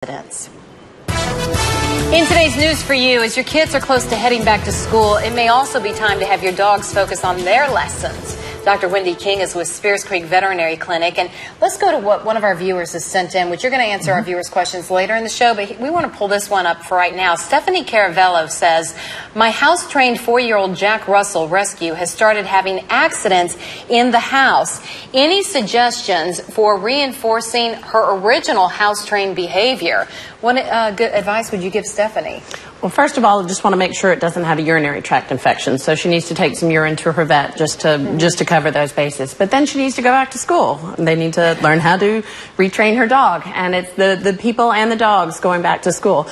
accidents. In today's news for you, as your kids are close to heading back to school, it may also be time to have your dogs focus on their lessons. Dr. Wendy King is with Spears Creek Veterinary Clinic, and let's go to what one of our viewers has sent in, which you're going to answer our viewers' questions later in the show, but we want to pull this one up for right now. Stephanie Caravello says, my house-trained 4-year-old Jack Russell Rescue has started having accidents in the house. Any suggestions for reinforcing her original house-trained behavior? What good advice would you give Stephanie? Well, first of all, I just want to make sure it doesn't have a urinary tract infection. So she needs to take some urine to her vet just to cover those bases. But then she needs to go back to school. They need to learn how to retrain her dog. And it's the people and the dogs going back to school.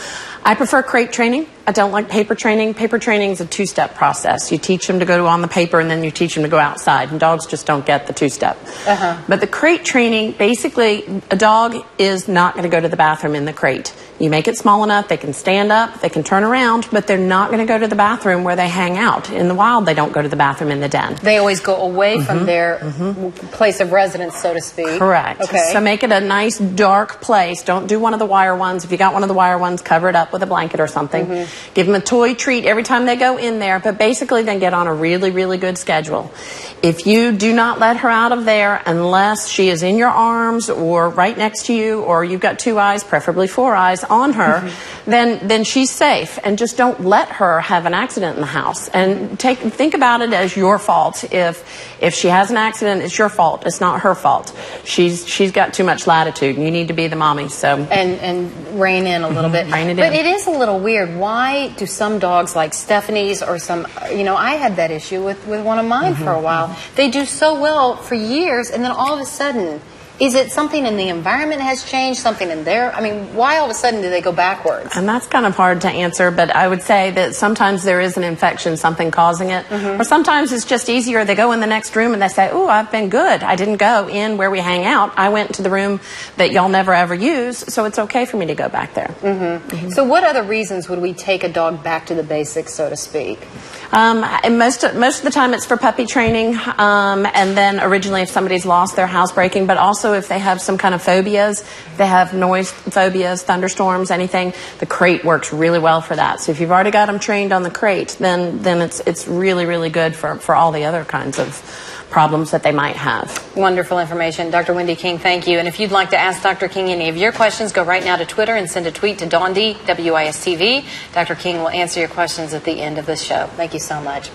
I prefer crate training. I don't like paper training. Paper training is a two-step process. You teach them to go on the paper, and then you teach them to go outside. And dogs just don't get the two-step. But the crate training, basically, a dog is not going to go to the bathroom in the crate. You make it small enough, they can stand up, they can turn around, but they're not going to go to the bathroom where they hang out. In the wild, they don't go to the bathroom in the den. They always go away from their place of residence, so to speak. Correct. Okay. So make it a nice, dark place. Don't do one of the wire ones. If you got one of the wire ones, cover it up with a blanket or something. Give them a toy treat every time they go in there, but basically then get on a really, really good schedule. If you do not let her out of there unless she is in your arms or right next to you, or you've got 2 eyes, preferably 4 eyes, on her, then she's safe. And just don't let her have an accident in the house. And think about it as your fault. If she has an accident, it's your fault. It's not her fault. She's got too much latitude. You need to be the mommy. So and rein in a little bit. Rein it but in. it is a little weird. Why do some dogs like Stephanie's or some, I had that issue with one of mine for a while. They do so well for years, and then all of a sudden, is it something in the environment has changed, something in there? I mean, why all of a sudden do they go backwards? And that's kind of hard to answer, but I would say that sometimes there is an infection, something causing it. Or sometimes it's just easier. They go in the next room and they say, oh, I've been good. I didn't go in where we hang out. I went to the room that y'all never ever use, so it's okay for me to go back there. So what other reasons would we take a dog back to the basics, so to speak? And most of the time it's for puppy training, and then originally if somebody's lost their housebreaking, but also if they have some kind of phobias, they have noise phobias, thunderstorms, anything, the crate works really well for that. So if you've already got them trained on the crate, then it's really, really good for all the other kinds of problems that they might have. Wonderful information. Dr. Wendy King, thank you. And if you'd like to ask Dr. King any of your questions, go right now to Twitter and send a tweet to Dawndy, WISTV. Dr. King will answer your questions at the end of the show. Thank you so much.